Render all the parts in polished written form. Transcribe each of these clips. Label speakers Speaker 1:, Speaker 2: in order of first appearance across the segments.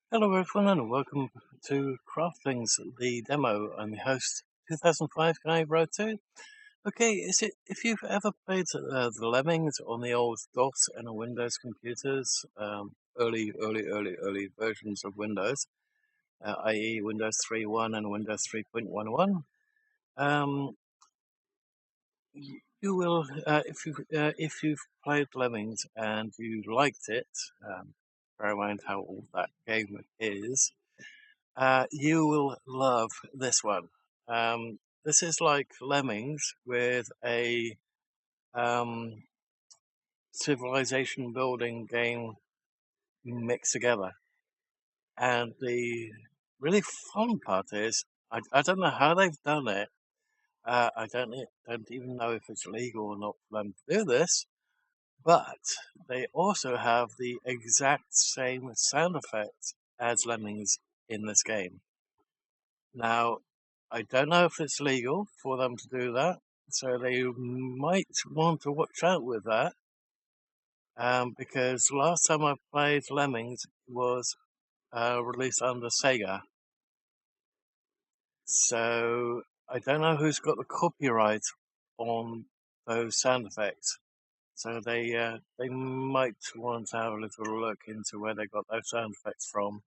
Speaker 1: Hello everyone and welcome to Craftlings, the demo. I'm your host, 2005 Guy Road 2. Okay, if you've ever played the Lemmings on the old DOS and Windows computers, early versions of Windows, i.e. Windows 3.1 and Windows 3.11, you will, if you've played Lemmings and you liked it, bear in mind how old that game is. You will love this one. This is like Lemmings with a um, civilization building game mixed together. And the really fun part is, I don't know how they've done it. Don't even know if it's legal or not for them to do this, but they also have the exact same sound effects as Lemmings in this game. Now, I don't know if it's legal for them to do that, so they might want to watch out with that. Because last time I played Lemmings was released under Sega, so I don't know who's got the copyright on those sound effects. So they might want to have a little look into where they got those sound effects from.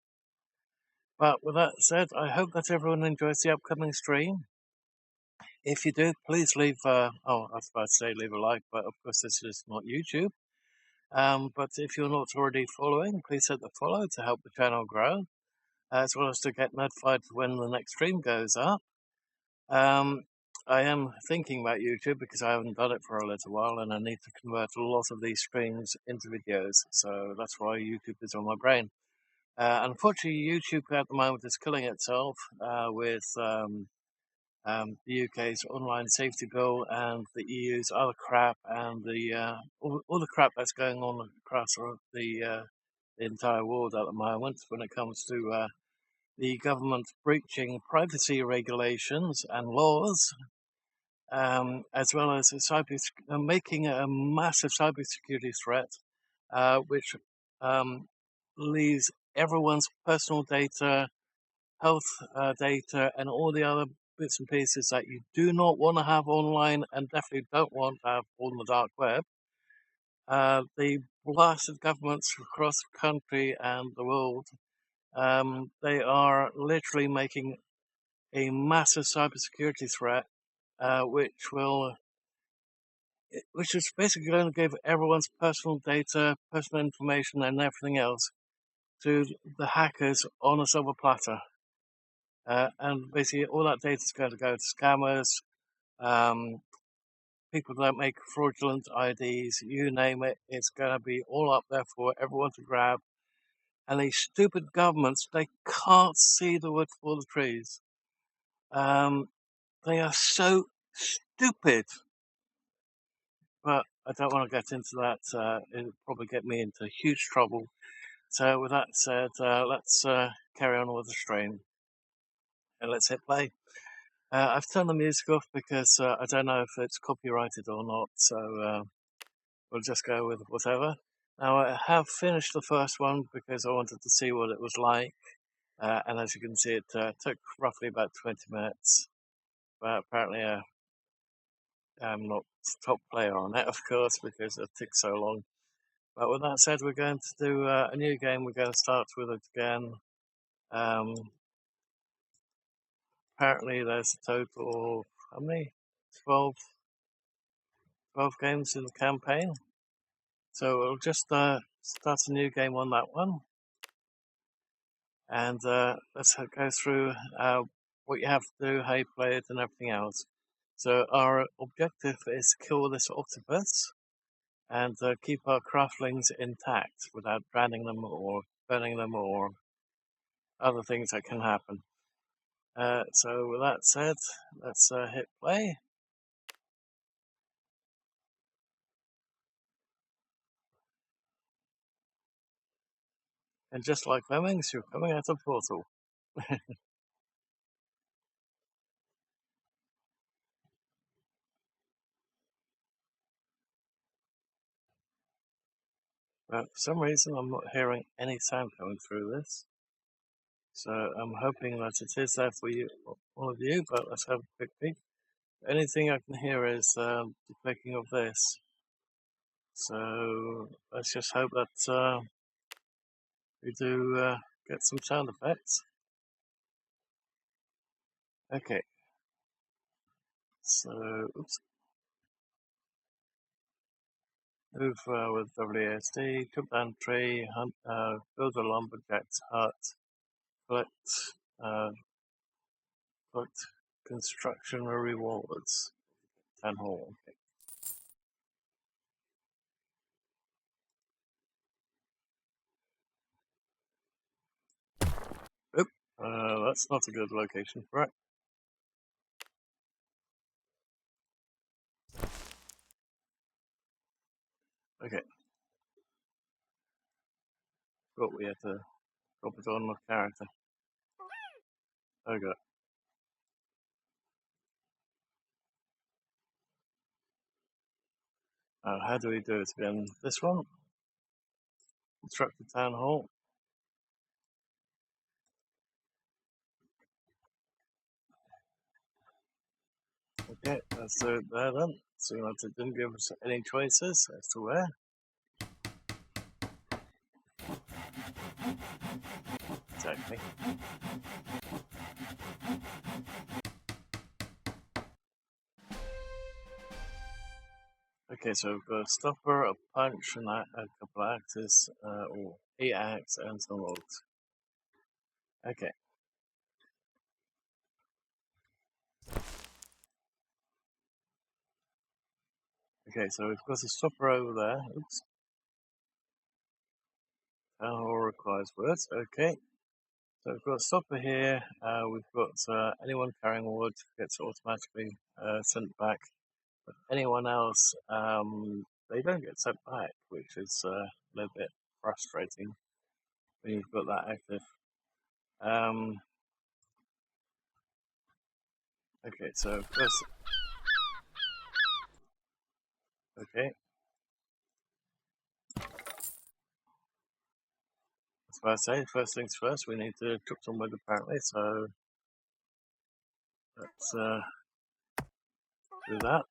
Speaker 1: But with that said, I hope that everyone enjoys the upcoming stream. If you do, please leave, I was about to say leave a like, but of course this is not YouTube. But if you're not already following, please hit the follow to help the channel grow, as well as to get notified when the next stream goes up. I am thinking about YouTube because I haven't done it for a little while and I need to convert a lot of these streams into videos, so that's why YouTube is on my brain. Unfortunately, YouTube at the moment is killing itself with the UK's online safety bill and the EU's other crap and all the crap that's going on across the entire world at the moment when it comes to the government breaching privacy regulations and laws, as well as making a massive cybersecurity threat, which leaves everyone's personal data, health data, and all the other bits and pieces that you do not want to have online and definitely don't want to have on the dark web. The blasted governments across the country and the world, they are literally making a massive cybersecurity threat, which is basically going to give everyone's personal data, personal information, and everything else to the hackers on a silver platter. And basically, all that data is going to go to scammers, people that make fraudulent IDs, you name it, it's going to be all up there for everyone to grab. And these stupid governments, they can't see the wood for the trees. They are so stupid. But I don't want to get into that. It'll probably get me into huge trouble. So with that said, let's carry on with the stream. And let's hit play. I've turned the music off because I don't know if it's copyrighted or not, so we'll just go with whatever. Now, I have finished the first one because I wanted to see what it was like, and as you can see, it took roughly about 20 minutes, but apparently I'm not top player on it, of course, because it took so long. But with that said, we're going to do a new game. We're going to start with it again. Apparently there's a total of, how many? 12 games in the campaign. So we'll just start a new game on that one. And let's go through what you have to do, how you play it, and everything else. So our objective is to kill this octopus and keep our craftlings intact without drowning them or burning them or other things that can happen. So with that said, let's hit play. And just like Lemmings, you're coming out of portal. But for some reason, I'm not hearing any sound coming through this. So I'm hoping that it is there for you, all of you, but let's have a quick peek. The only thing I can hear is the clicking of this. So let's just hope that we do get some sound effects. Okay, so oops. Move with WASD, cut down tree, hunt, build a lumberjack's hut, collect, collect construction rewards. Town hall. Okay. Oop, that's not a good location for it. Okay. But we have to drop it on the character. Okay. How do we do it again? This one? Construct the town hall. Okay, let's do it there then. So it didn't give us any choices as to where. Exactly. Okay, so we've got a stopper, a punch, and a couple of axes, or 8 axe and some logs. Okay. Okay, so we've got a stopper over there. Oops. Town hall requires words. Okay. So we've got a stopper here. We've got anyone carrying wood gets automatically sent back. But anyone else, they don't get sent back, which is a little bit frustrating when you've got that active. Okay, so first. Okay. That's what I say. First things first, we need to cook some wood apparently, so let's do that.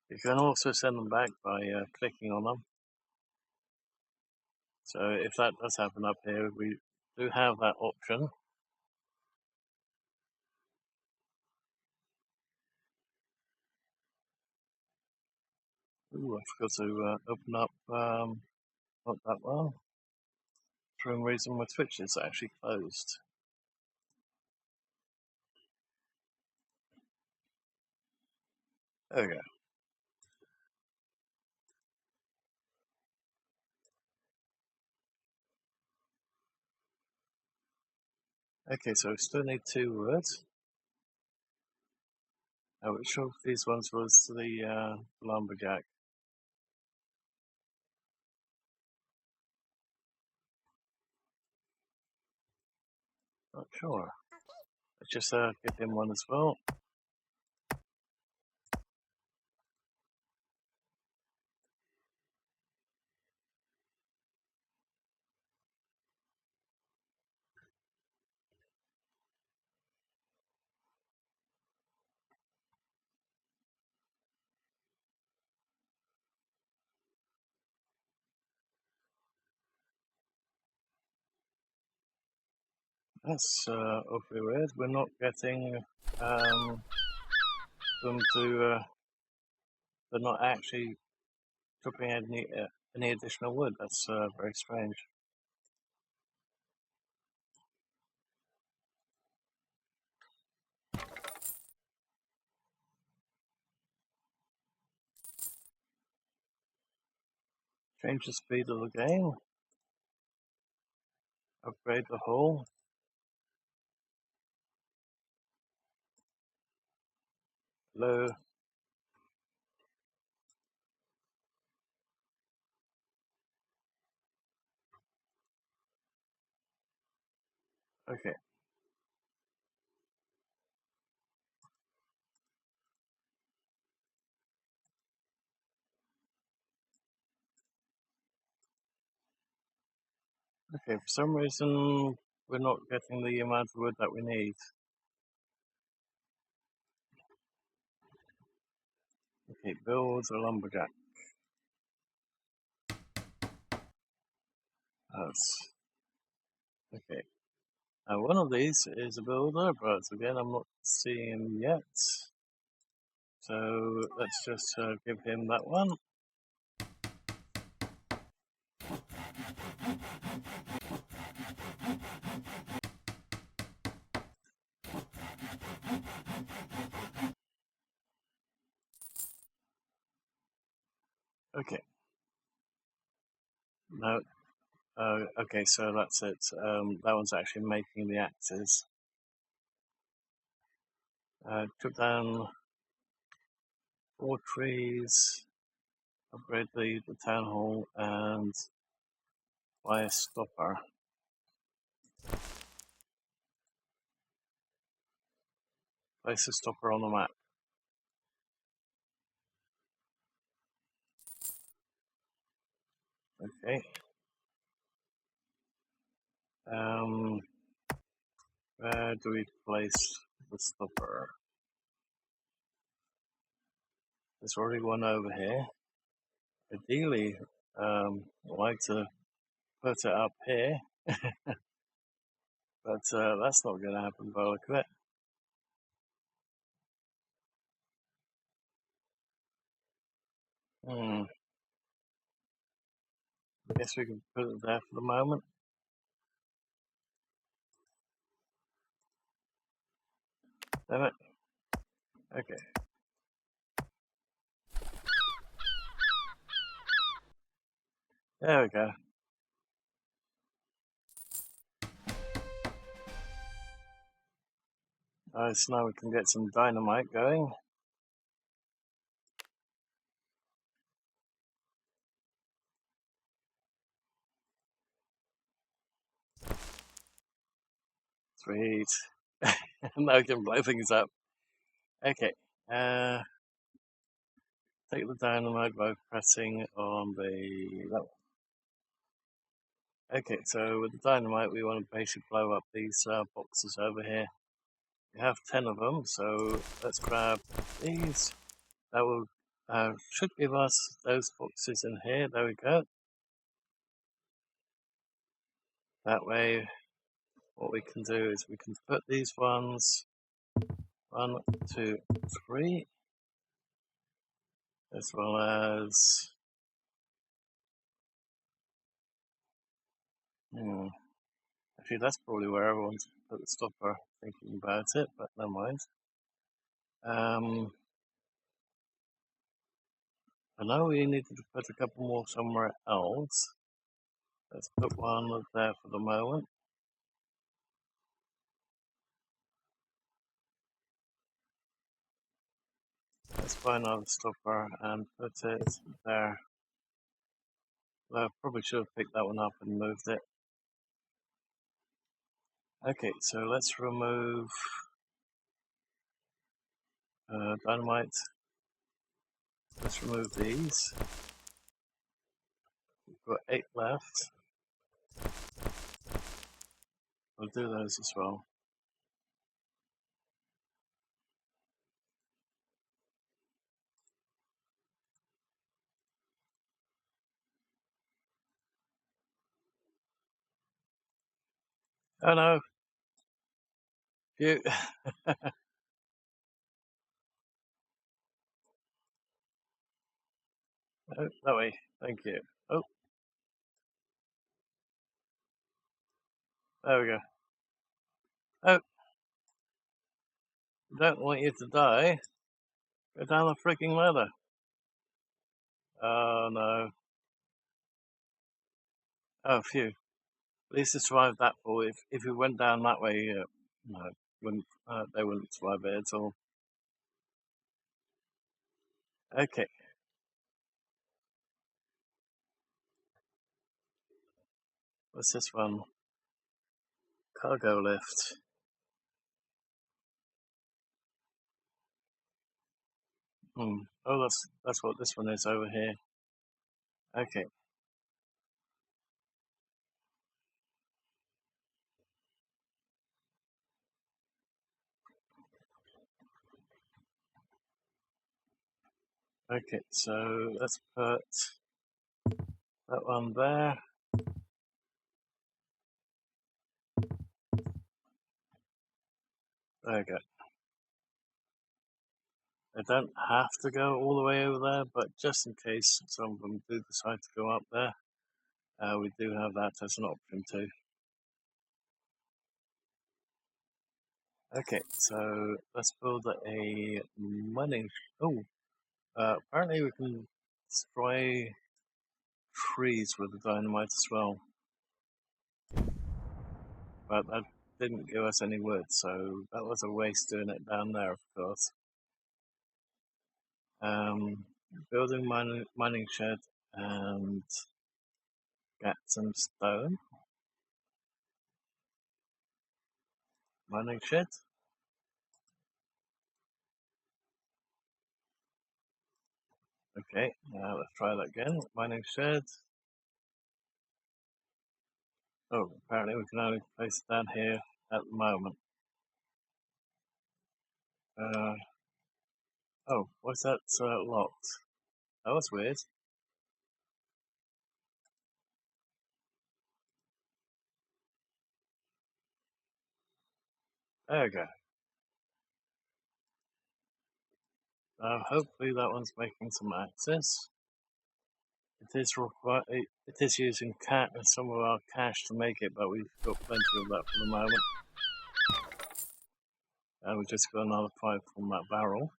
Speaker 1: You can also send them back by clicking on them. So if that does happen up here, we do have that option. Ooh, I forgot to open up not that well. For some reason my Twitch is actually closed. There we go. Okay, so we still need 2 words. Which of these ones was the lumberjack? Not sure. Let's just give him one as well. That's awfully weird. We're not getting them to. They're not actually chopping any additional wood. That's very strange. Change the speed of the game. Upgrade the hull. Low. Okay. Okay, for some reason we're not getting the amount of wood that we need. Okay, build a lumberjack. That's okay. Now one of these is a builder, but again I'm not seeing him yet. So let's just give him that one. Okay. No. Okay, so that's it. That one's actually making the axes. Took down 4 trees, upgrade the town hall, and buy a stopper. Place a stopper on the map. Okay. Where do we place the stopper? There's already one over here. Ideally, I'd like to put it up here, but that's not going to happen by the look of it. I guess we can put it there for the moment. Damn it. Okay. There we go. So now we can get some dynamite going. Sweet. Now we can blow things up. Okay. Take the dynamite by pressing on the... Okay, so with the dynamite we want to basically blow up these boxes over here. We have 10 of them, so let's grab these. That will should give us those boxes in here. There we go. That way, what we can do is we can put these ones 1, 2, 3, as well as actually that's probably where everyone's put the stopper, thinking about it, but never mind. I know we needed to put a couple more somewhere else. Let's put one there for the moment. Let's buy another stopper and put it there. Well, I probably should have picked that one up and moved it. Okay, so let's remove dynamite. Let's remove these. We've got 8 left. We'll do those as well. Oh no! Phew! Oh, that way. Thank you. Oh, there we go. Oh, don't want you to die. Go down the freaking ladder. Oh no. Oh, phew. At least they survived that fall. If you went down that way, no, they wouldn't survive it at all. Okay. What's this one? Cargo lift. Oh, that's what this one is over here. Okay. Okay, so let's put that one there. There we go. They don't have to go all the way over there, but just in case some of them do decide to go up there, we do have that as an option too. Okay, so let's build a mining. Apparently we can destroy trees with the dynamite as well, but that didn't give us any wood, so that was a waste doing it down there, of course. Building mining shed and get some stone. Mining shed. Okay, now let's try that again. Mining shed. Oh, apparently we can only place it down here at the moment. Oh, what's that locked? That was weird. There we go. Hopefully that one's making some access. It is using some of our cash to make it, but we've got plenty of that for the moment. We just got another 5 from that barrel.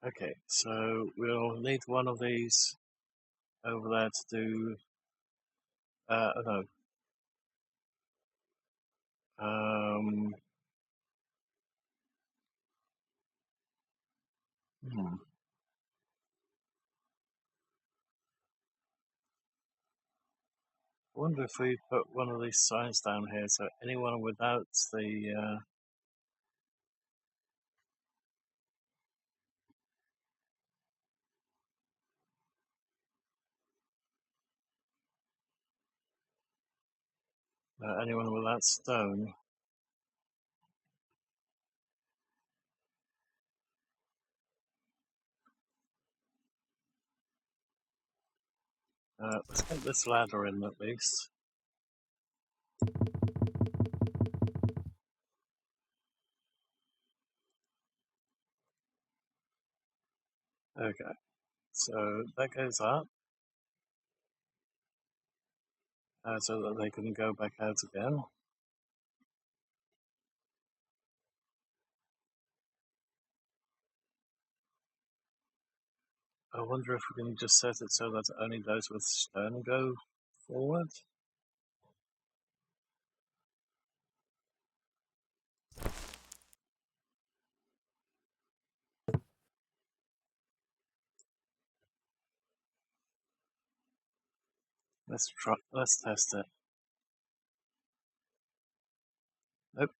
Speaker 1: Okay, so we'll need one of these over there to do. No. Hmm. I wonder if we put one of these signs down here so anyone without the anyone without stone. Let's get this ladder in at least. Okay, so that goes up so that they can go back out again. I wonder if we can just set it so that only those with stone go forward. Let's test it. Nope.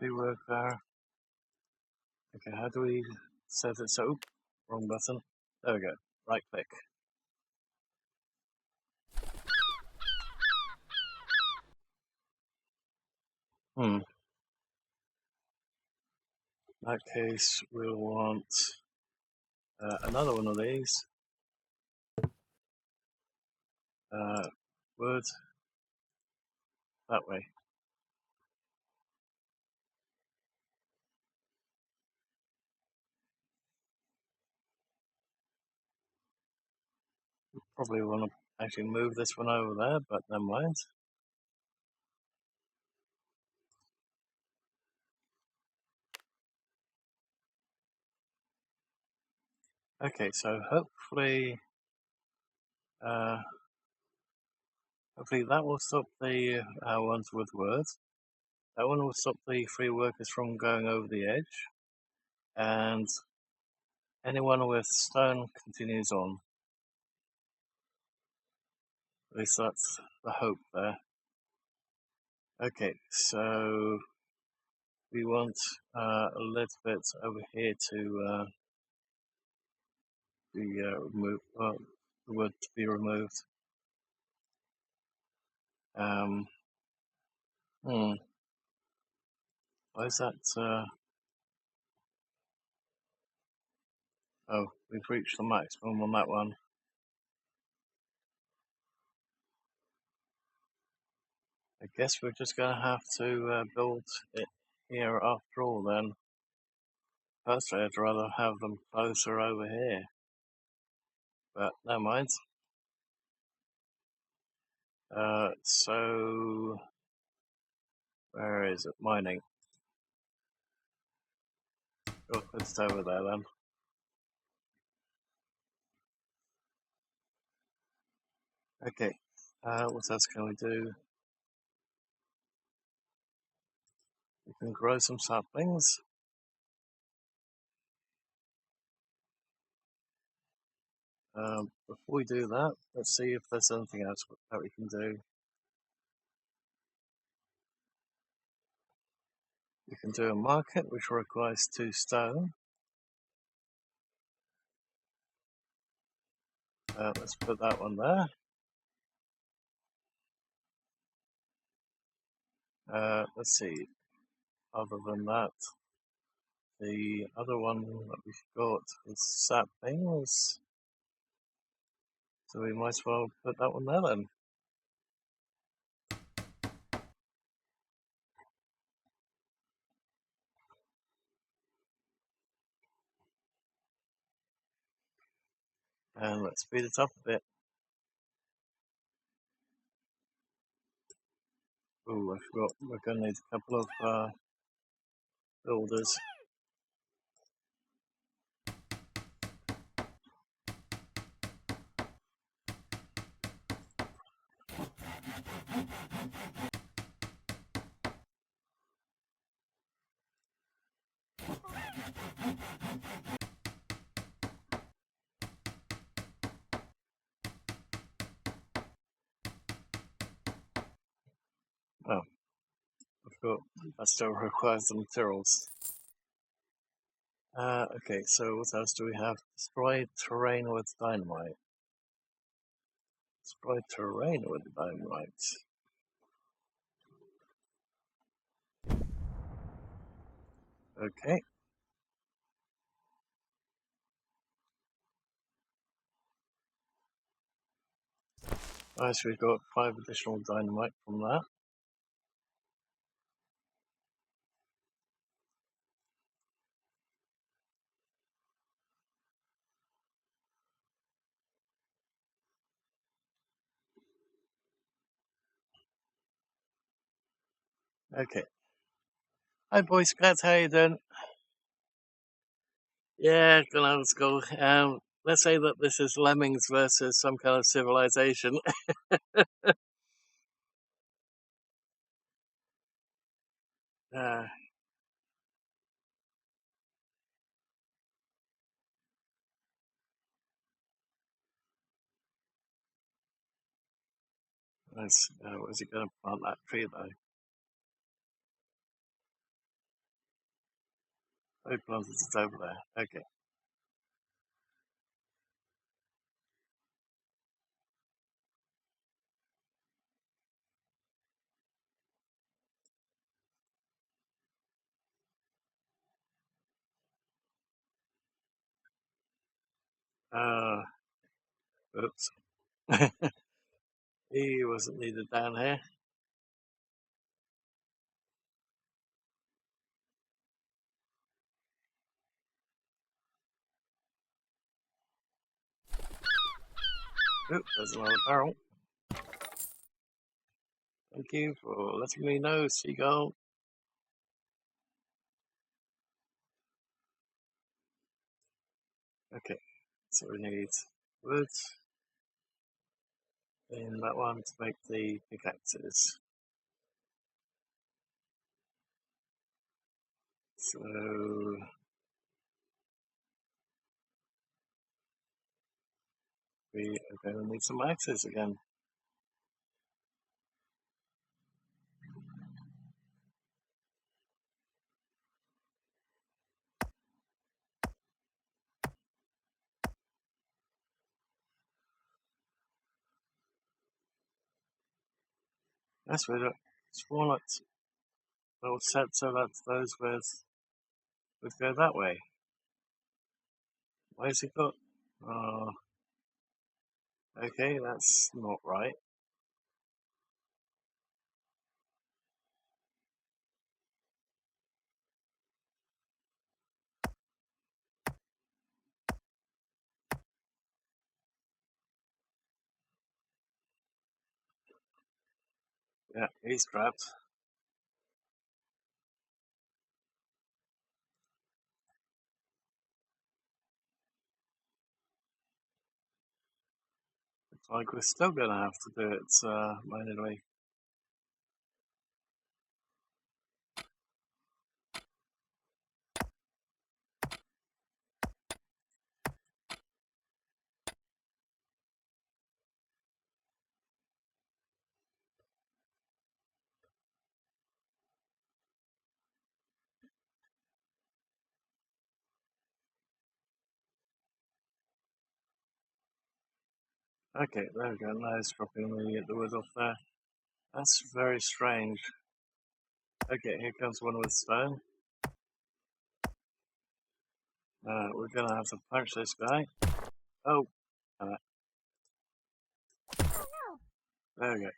Speaker 1: Rework there. Okay, how do we set it so? Wrong button. There we go. Right click. In that case, we'll want another one of these. Wood. That way. Probably want to actually move this one over there, but never mind. Okay, so hopefully that will stop the ones with words. That one will stop the free workers from going over the edge, and anyone with stone continues on. At least that's the hope there. Okay, so we want a little bit over here to be removed, well, the wood to be removed. Hmm. Why is that? Oh, we've reached the maximum on that one. I guess we're just going to have to build it here after all then. Personally, I'd rather have them closer over here. But never mind. So where is it? Mining. Oh, it's over there then. Okay. What else can we do? We can grow some saplings. Before we do that, let's see if there's anything else that we can do. We can do a market which requires 2 stone. Let's put that one there. Let's see. Other than that, the other one that we've got is saplings. So we might as well put that one there then. And let's speed it up a bit. Oh, I forgot. We're going to need a couple of builders. Oh, I forgot. That still requires the materials. Okay, so what else do we have? Destroy terrain with dynamite. Destroy terrain with dynamite. Okay. Nice, we've got 5 additional dynamite from that. Okay. Hi, Boy Scouts, how you doing? Yeah, gone out of school. Let's say that this is lemmings versus some kind of civilization. uh, was he going to plant that tree though? Oh, he planted it over there. Okay. Oops. He wasn't needed down here. Oop, there's another barrel. Thank you for letting me know, Seagull. Okay, so we need wood in that one to make the pickaxes. So we are going to need some axes again. That's weird. It's more like little set so that those would go that way. Where's it got? Oh, okay, that's not right. Yeah, he's trapped. Looks like we're still gonna have to do it manually. Okay, there we go. Now it's dropping the wood off there. That's very strange. Okay, here comes one with stone. We're gonna have to punch this guy. Oh, uh, there we go.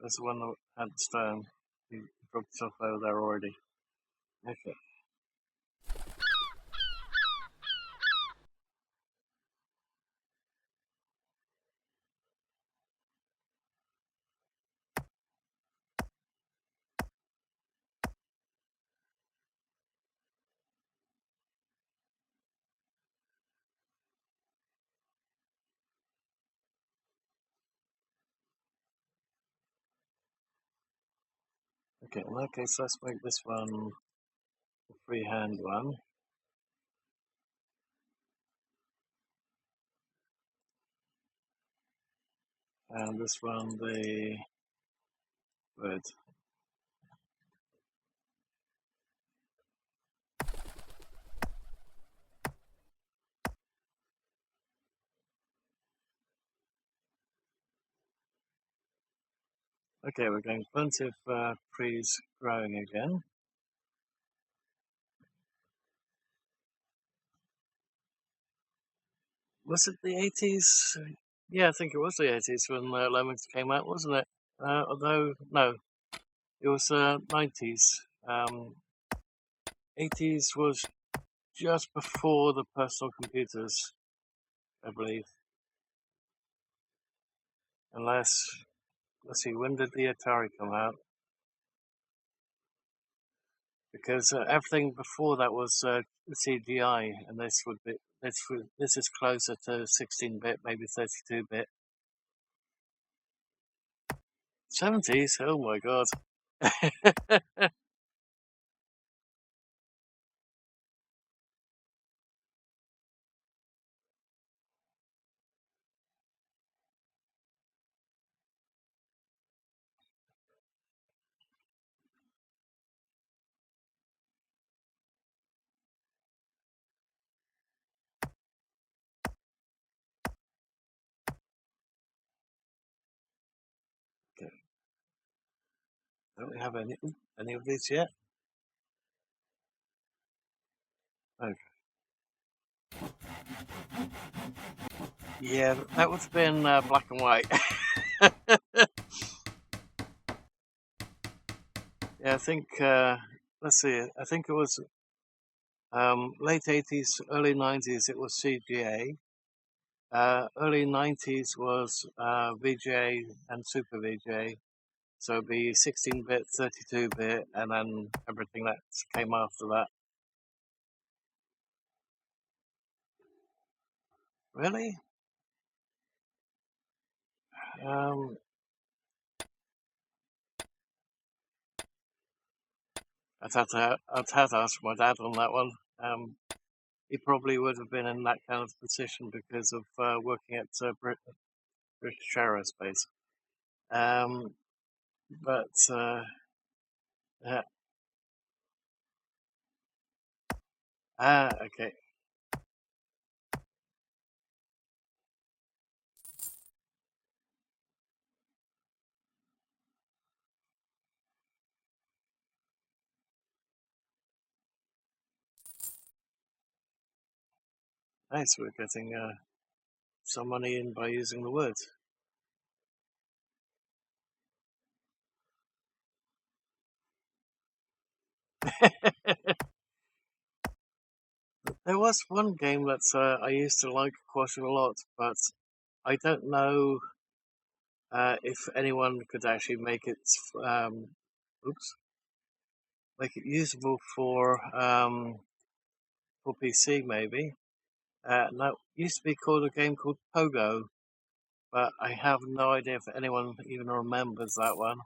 Speaker 1: That's the one that had the stone. He dropped himself over there already. Okay. Okay, in that case, let's make this one a freehand one. And this one the wood. Okay, we're getting plenty of trees growing again. Was it the 80s? Yeah, I think it was the 80s when Lemons came out, wasn't it? Although, no, it was 90s. 80s was just before the personal computers, I believe. Unless, let's see, when did the Atari come out? Because everything before that was CGI, and this is closer to 16-bit, maybe 32-bit. 70s? Oh my god. Okay. Don't we have any of these yet? Okay. Yeah, that would have been black and white. Yeah, I think, let's see, I think it was late 80s, early 90s, it was CGA. Early 90s was VGA and Super VGA. So it'd be 16-bit, 32-bit, and then everything that came after that. Really? Um, I'd have to ask my dad on that one. He probably would have been in that kind of position because of working at British Aerospace. Um, but yeah. Okay. Nice, we're getting some money in by using the wood. There was one game that I used to like quite a lot, but I don't know if anyone could actually make it make it usable for PC maybe. Now, it used to be called a game called Pogo, but I have no idea if anyone even remembers that one.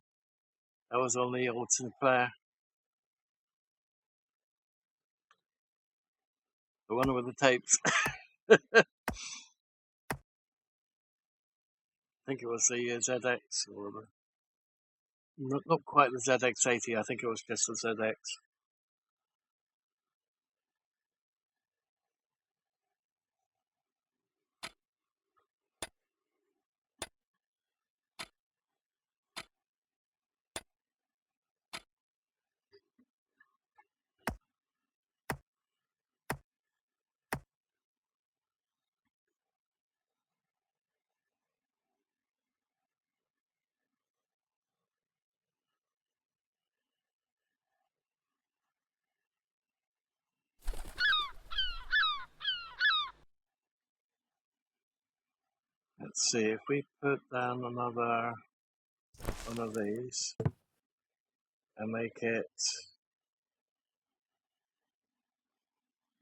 Speaker 1: That was on the old Sinclair, the one with the tapes. I think it was the ZX, or not quite the ZX80. I think it was just the ZX. Let's see if we put down another one of these and make it.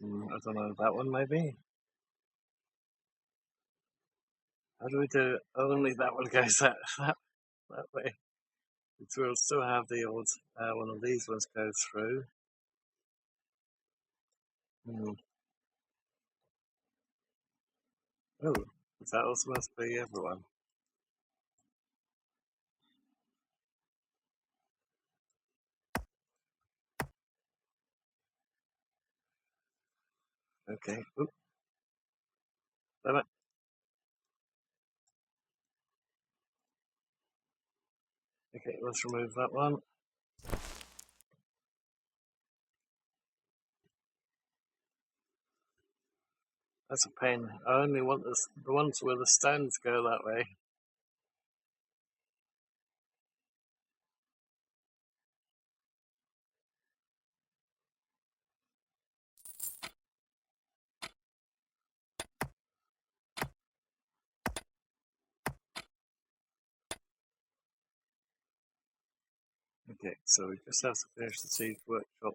Speaker 1: I don't know, that one maybe. How do we do it? Only that one goes that way. We'll still have the old one of these ones go through. Oh, that also must be everyone. Okay. Oop. Damn it. Okay, let's remove that one. That's a pain. I only want the ones where the stands go that way. Okay, so we just have to finish the seed workshop.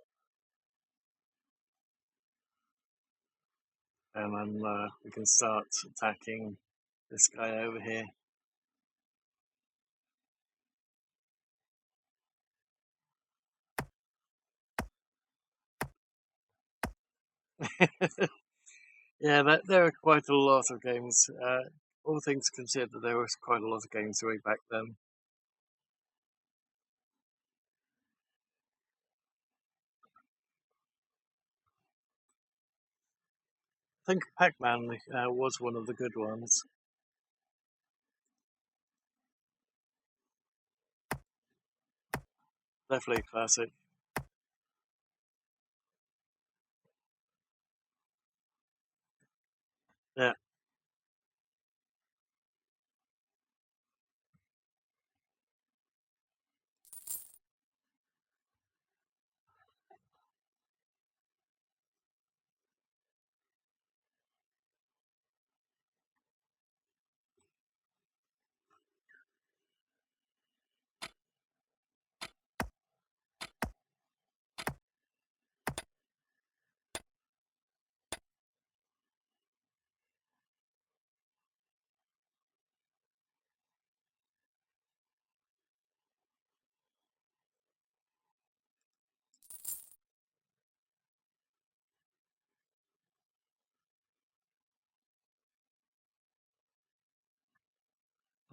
Speaker 1: And then we can start attacking this guy over here. Yeah, there are quite a lot of games. All things considered, there was quite a lot of games way back then. I think Pac-Man was one of the good ones. Definitely a classic. Yeah.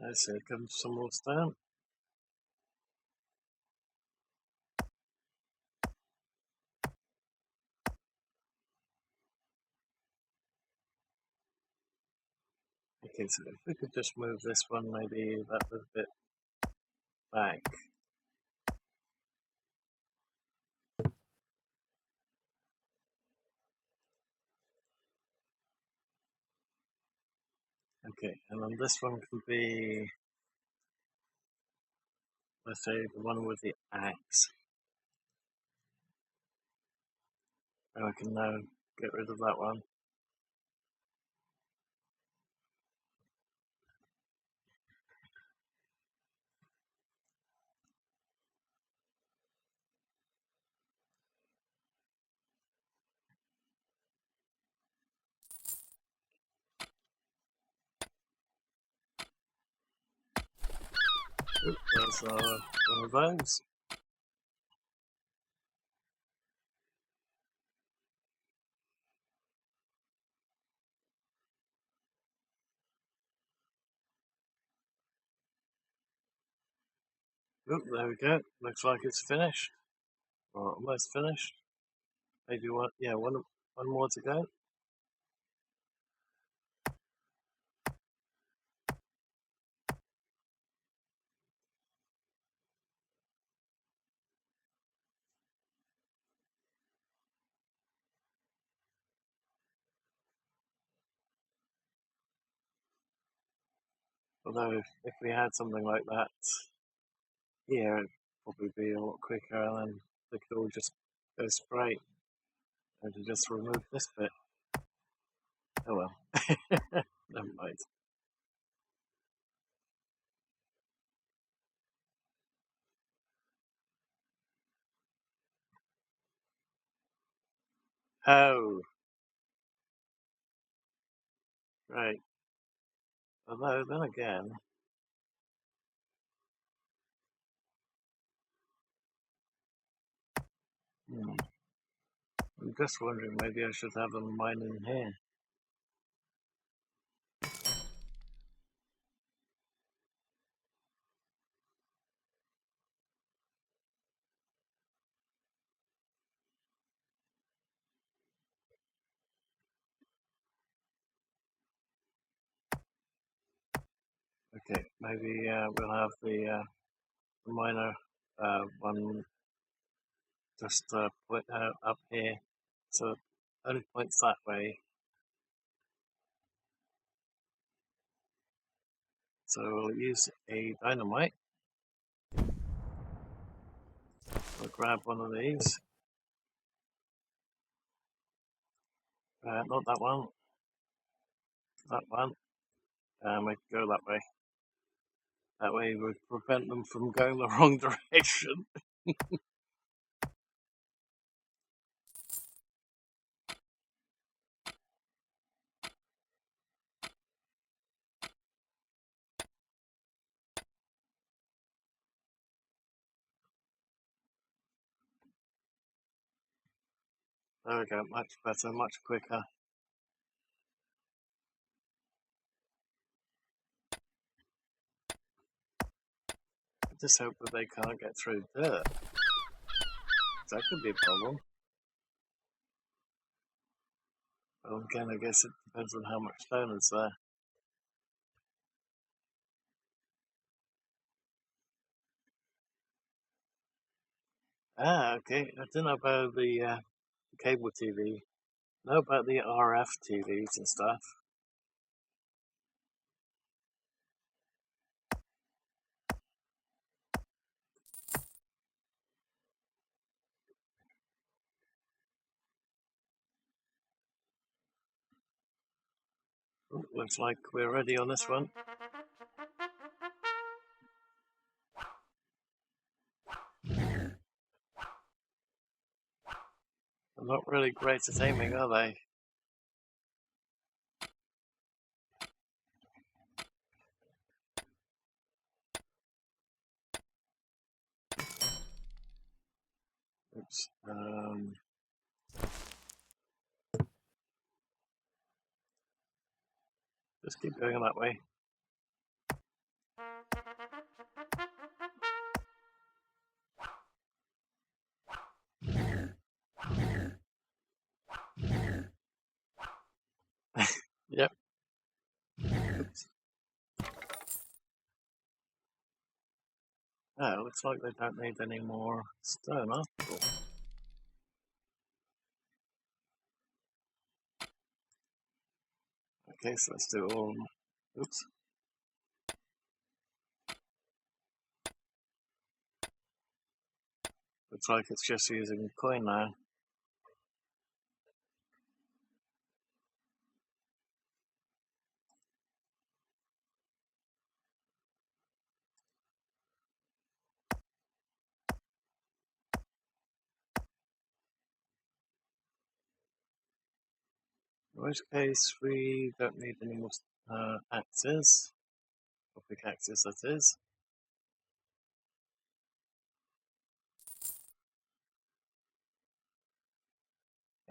Speaker 1: I see. Comes some more down. Okay, so if we could just move this one maybe that little bit back. Okay, and then this one can be, let's say, the one with the axe. And I can now get rid of that one. Oop, there's one of those. Oop, there we go. Looks like it's finished, or almost finished. Maybe one, yeah, one more to go. Although if we had something like that here, it'd probably be a lot quicker, and then they could all just go straight and to just remove this bit. Oh well, never mind. Oh, right. Although then again, I'm just wondering maybe I should have a mine in here. Okay, maybe we'll have the miner one just point up here, so it only points that way. So we'll use a dynamite. We'll grab one of these. Not that one. That one. We can go that way. That way we prevent them from going the wrong direction. There we go, much better, much quicker. I just hope that they can't get through dirt. That could be a problem. Well, again, I guess it depends on how much stone is there. Ah, okay. I don't know about the cable TV. I know about the RF TVs and stuff. Ooh, looks like we're ready on this one. They're not really great at aiming, are they? Oops. Just keep going that way. Yep. Oops. Oh, looks like they don't need any more stone after all. Okay, so let's do all Oops. Looks like it's just using coin now. In which case, we don't need any more axes, or pickaxes, that is.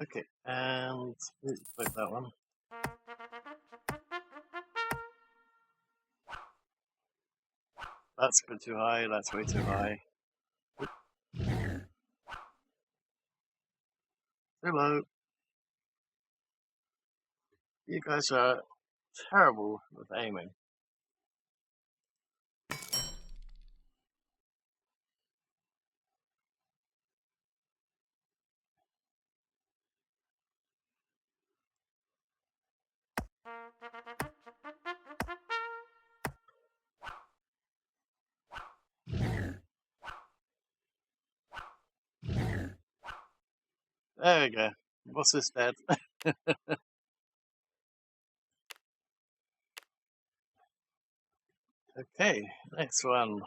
Speaker 1: Okay, and click that one. That's a bit too high, that's way too high. Hello. You guys are terrible with aiming. There we go. Boss is dead. Okay, next one.